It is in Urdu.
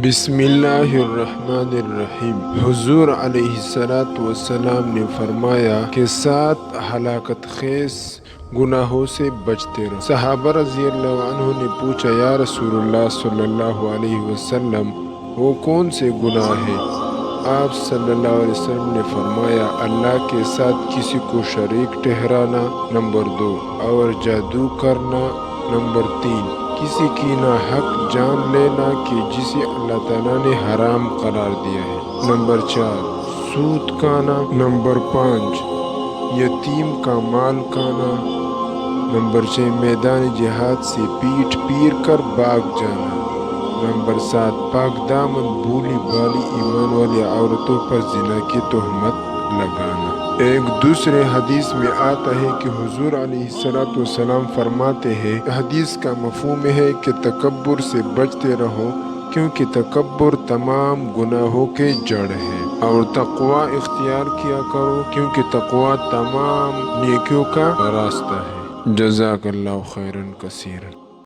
بسم اللہ الرحمن الرحیم۔ حضور علیہ السلام نے فرمایا کہ 7 ہلاکت خیز گناہوں سے بچتے رہو۔ صحابہ رضی اللہ عنہ نے پوچھا، یا رسول اللہ صلی اللہ علیہ وسلم، وہ کون سے گناہ ہیں؟ آپ صلی اللہ علیہ وسلم نے فرمایا، اللہ کے ساتھ کسی کو شریک ٹھہرانا، نمبر 2، اور جادو کرنا، نمبر 3، کسی کی ناحق جان لینا کہ جسے اللہ تعالیٰ نے حرام قرار دیا ہے، نمبر 4، سود کھانا، نمبر 5، یتیم کا مال کھانا، نمبر 6، میدان جہاد سے پیٹ پیر کر بھاگ جانا، نمبر 7، پاک دامن بھولی بالی ایمان والی عورتوں پر زنا کی تہمت لگانا۔ ایک دوسرے حدیث میں آتا ہے کہ حضور علیہ السلام فرماتے ہیں، حدیث کا مفہوم ہے کہ تکبر سے بچتے رہو، کیونکہ تکبر تمام گناہوں کے جڑ ہے، اور تقوی اختیار کیا کرو، کیونکہ تقوی تمام نیکیوں کا راستہ ہے۔ جزاک اللہ خیرا کثیرا۔